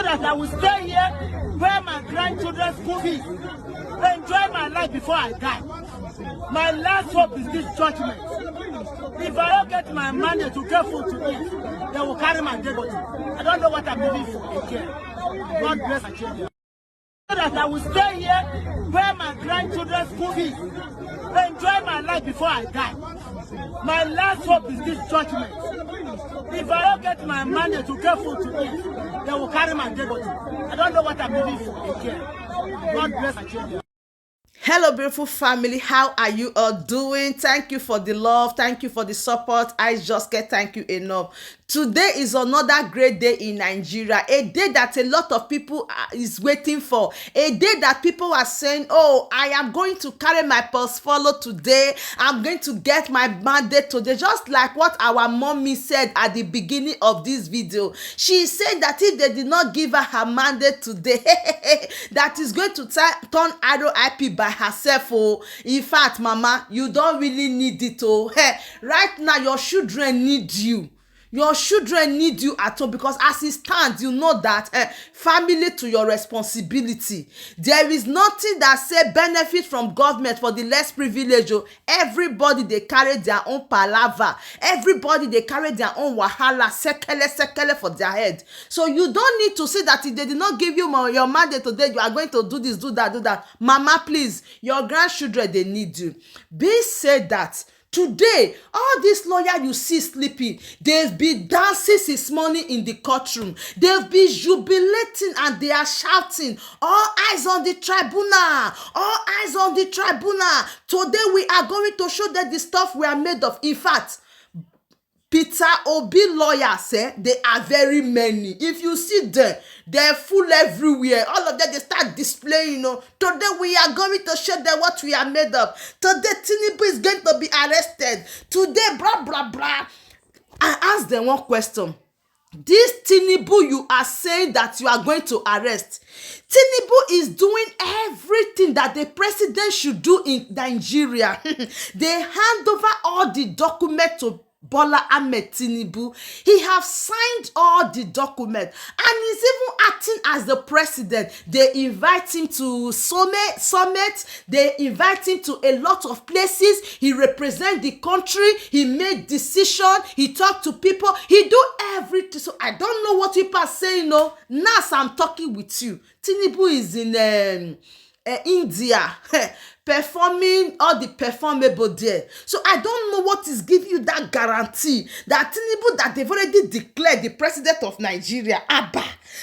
That I will stay here, pay my grandchildren's school fees, enjoy my life before I die. My last hope is this judgment. If I don't get my money to get food to eat, they will carry my dead body. I don't know what I'm living for again. God bless my children. That I will stay here, pay my grandchildren's school fees, enjoy my life before I die. My last hope is this judgment. If I don't get my money to get food to eat, they will carry my dead body. I don't know what I'm living for again. God bless my children. Hello beautiful family, how are you all doing? Thank you for the love, thank you for the support. I just can't thank you enough. Today is another great day in Nigeria, a day that a lot of people is waiting for, a day that people are saying, oh, I am going to carry my pulse follow today, I'm going to get my mandate today, just like what our mommy said at the beginning of this video. She said that if they did not give her mandate today, that is going to turn RIP by herself. Oh, in fact, mama, you don't really need it. Oh, hey, right now your children need you. Your children need you at home, because as it stands, you know that family to your responsibility. There is nothing that say benefit from government for the less privileged. Oh, everybody they carry their own palava. Everybody they carry their own wahala, sekele for their head. So you don't need to say that if they did not give you your mandate today, you are going to do this, do that, do that. Mama, please, your grandchildren, they need you. Be said that today, all these lawyers you see sleeping, they've been dancing since morning in the courtroom. They've been jubilating and they are shouting, all eyes on the tribunal, all eyes on the tribunal. Today we are going to show them the stuff we are made of. In fact, Peter Obi lawyers, they are very many. If you see them, they're full everywhere. All of them, they start displaying, today we are going to show them what we are made of. Today, Tinubu is going to be arrested. Today, blah, blah, blah. I asked them one question. This Tinubu you are saying that you are going to arrest, Tinubu is doing everything that the president should do in Nigeria. They hand over all the documents to Bola Ahmed Tinubu. He have signed all the documents and he's even acting as the president. They invite him to summit. They invite him to a lot of places. He represent the country. He make decision. He talk to people. He do everything. So I don't know what people are saying. No, now as I'm talking with you, Tinubu is in India performing all the performable there. So I don't know what is giving you that guarantee that Tinubu, that they've already declared the president of Nigeria, Abba,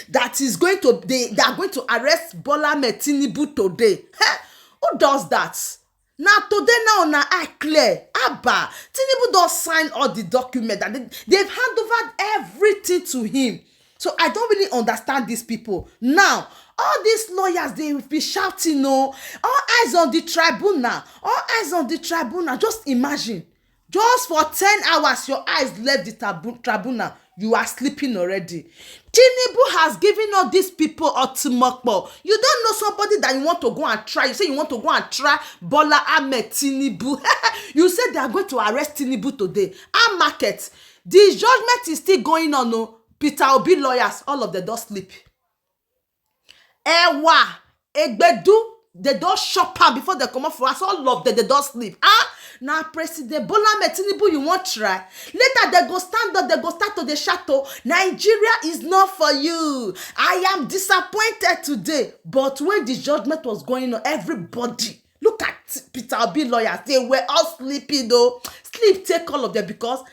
that is going to they are going to arrest Bola Ahmed Tinubu today. Who does that? Now today now I clear. Abba, Tinubu does sign all the documents and they've handed over everything to him. So I don't really understand these people. Now, all these lawyers, they will be shouting, all eyes on the tribunal, all eyes on the tribunal. Just imagine, just for 10 hours, your eyes left the tribunal. You are sleeping already. Tinubu has given all these people ultimatum. You don't know somebody that you want to go and try. You say you want to go and try Bola Ahmed Tinubu. You said they are going to arrest Tinubu today. Our market, the judgment is still going on. No? Peter Obi lawyers, all of them don't sleep. Ewa, Egbedu, they don't shop am before they come up for us. All of them, they don't sleep. Now President Bola Ahmed Tinubu, you want try? Later they go stand up, they go start to the shadow. Nigeria is not for you. I am disappointed today. But when the judgment was going on, everybody, look at Peter Obi lawyers, they were all sleeping though. Sleep take all of them because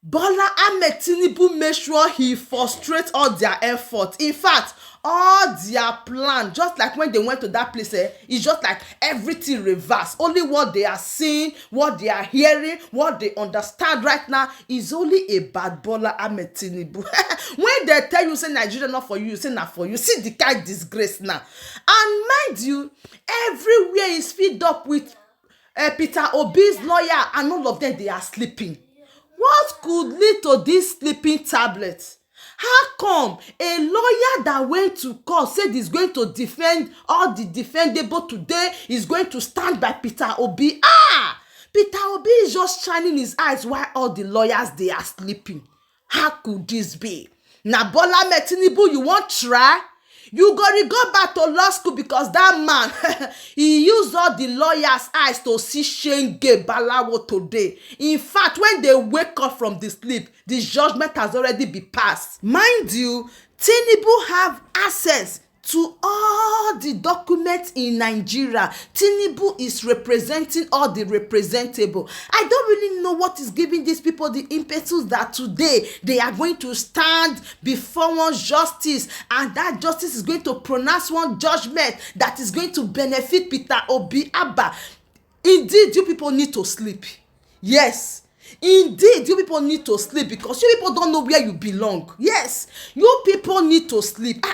Bola Ahmed Tinubu made sure he frustrates all their effort. In fact, all their plan, just like when they went to that place, it's just like everything reversed. Only what they are seeing, what they are hearing, what they understand right now is only about Bola Ahmed Tinubu. When they tell you, say Nigeria not for you, you say not for you. See the kind disgrace now. And mind you, everywhere is filled up with Peter Obi's lawyer, and all of them, they are sleeping. What could lead to this sleeping tablet? How come a lawyer that went to court said he's going to defend all the defendable today is going to stand by Peter Obi? Peter Obi is just shining his eyes while all the lawyers, they are sleeping. How could this be? Na Bola Ahmed Tinubu you wan try? You go back to law school because that man he used all the lawyers' eyes to see shenge balawo today. In fact, when they wake up from the sleep, the judgment has already been passed. Mind you, Tinubu have access to all the documents in Nigeria. Tinubu is representing all the representable. I don't really know what is giving these people the impetus that today they are going to stand before one justice, and that justice is going to pronounce one judgment that is going to benefit Peter Obi Abba. Indeed, you people need to sleep. Yes. Indeed, you people need to sleep because you people don't know where you belong. Yes, you people need to sleep.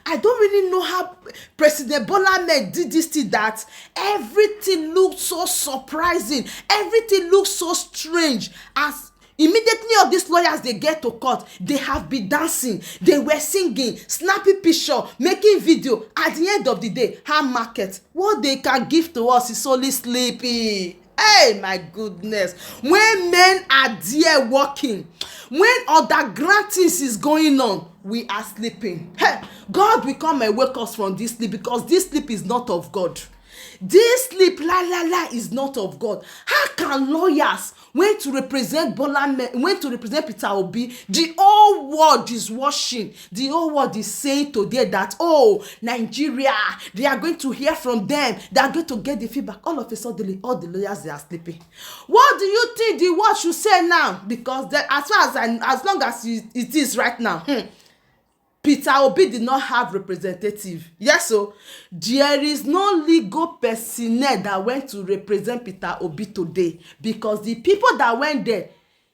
I don't really know how President Bola Ahmed did this thing that everything looked so surprising. Everything looked so strange. As immediately all these lawyers they get to court, they have been dancing, they were singing, snapping picture, making video. At the end of the day, her market, what they can give to us is only sleepy. Hey, my goodness. When men are there working, when underground things is going on, we are sleeping. Hey, God will come and wake us from this sleep because this sleep is not of God. This sleep, is not of God. How can lawyers, when to represent Peter Obi, the whole world is watching. The whole world is saying today that, oh, Nigeria, they are going to hear from them. They are going to get the feedback. All of a sudden, all the lawyers, they are sleeping. What do you think the world should say now? Because as long as it is right now, Peter Obi did not have representative. Yes, so there is no legal personnel that went to represent Peter Obi today because the people that went there,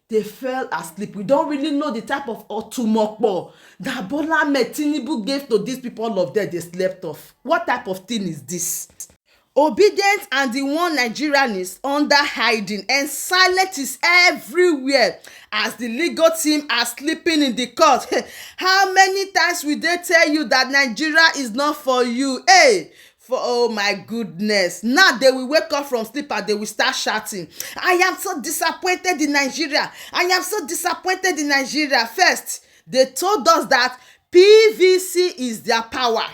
they fell asleep. We don't really know the type of otumokbo that Bola Ahmed Tinubu gave to these people. All of them, they slept off. What type of thing is this? Obedient and the one Nigerian is under hiding and silence is everywhere as the legal team are sleeping in the court. How many times will they tell you that Nigeria is not for you? Hey, oh my goodness. Now they will wake up from sleep and they will start shouting, I am so disappointed in Nigeria. I am so disappointed in Nigeria. First, they told us that PVC is their power.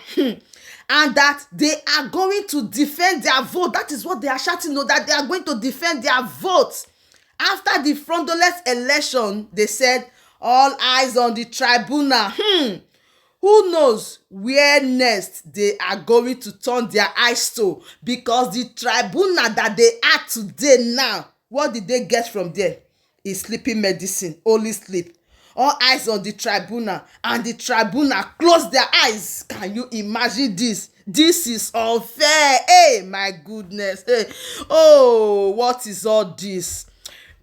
And that they are going to defend their vote. That is what they are shouting, that they are going to defend their vote. After the fraudulent election, they said, all eyes on the tribunal. Who knows where next they are going to turn their eyes to? Because the tribunal that they are today now, what did they get from there? Is sleeping medicine, only sleep. All eyes on the tribunal, and the tribunal close their eyes. Can you imagine this? This is unfair. Hey, my goodness. Hey. Oh, what is all this?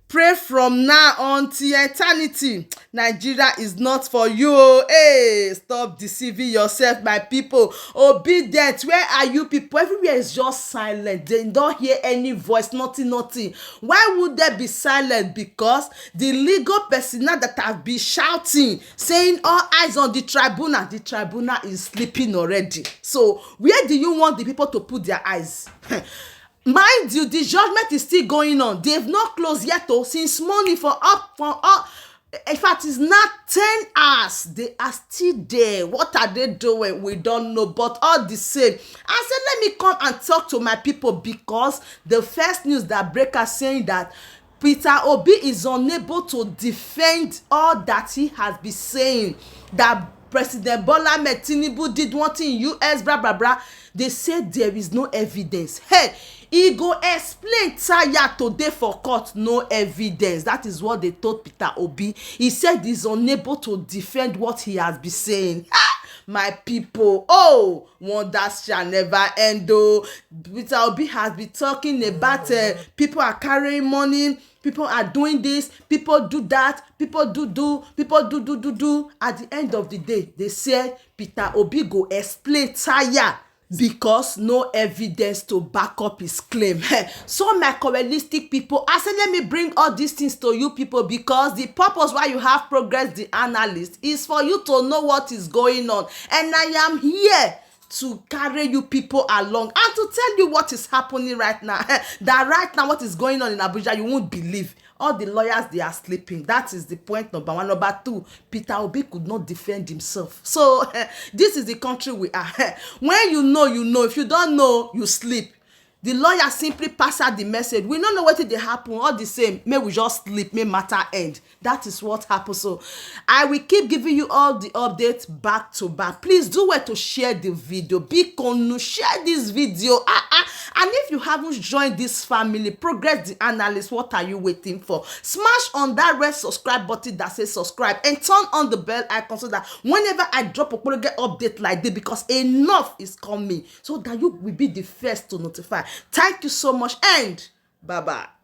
Pray from now until eternity. Nigeria is not for you. Hey, stop deceiving yourself, my people. Obedient, where are you people? Everywhere is just silent. They don't hear any voice, nothing. Why would they be silent? Because the legal personnel that have been shouting, saying all eyes on the tribunal is sleeping already. So where do you want the people to put their eyes? Mind you, the judgment is still going on. They've not closed yet, since morning for up. In fact, it's not 10 hours. They are still there. What are they doing? We don't know. But all the same, I said, let me come and talk to my people because the first news that breakers saying that Peter Obi is unable to defend all that he has been saying. That President Bola Ahmed Tinubu did one thing in US, blah, blah, blah. They said there is no evidence. Hey, he go explain tire today for court, no evidence. That is what they told Peter Obi. He said he's unable to defend what he has been saying. My people, oh, wonders shall never end. Oh, Peter Obi has been talking about people are carrying money, people are doing this, people do that, people do. At the end of the day, they said Peter Obi go explain tire because no evidence to back up his claim. So my correlistic people, I said let me bring all these things to you people because the purpose why you have Progress the Analyst is for you to know what is going on, and I am here to carry you people along and to tell you what is happening right now. That right now what is going on in Abuja, you won't believe. All the lawyers, they are sleeping. That is the point number one. Number two, Peter Obi could not defend himself. So this is the country we are. When you know, you know. If you don't know, you sleep. The lawyer simply pass out the message. We don't know what they happen. All the same, may we just sleep, may matter end. That is what happens. So I will keep giving you all the updates back to back. Please do well to share the video. Big Konu, share this video. And if you haven't joined this family, Progress the Analyst, what are you waiting for? Smash on that red subscribe button that says subscribe and turn on the bell icon so that whenever I drop a update like this, because enough is coming, so that you will be the first to notify. Thank you so much and bye-bye.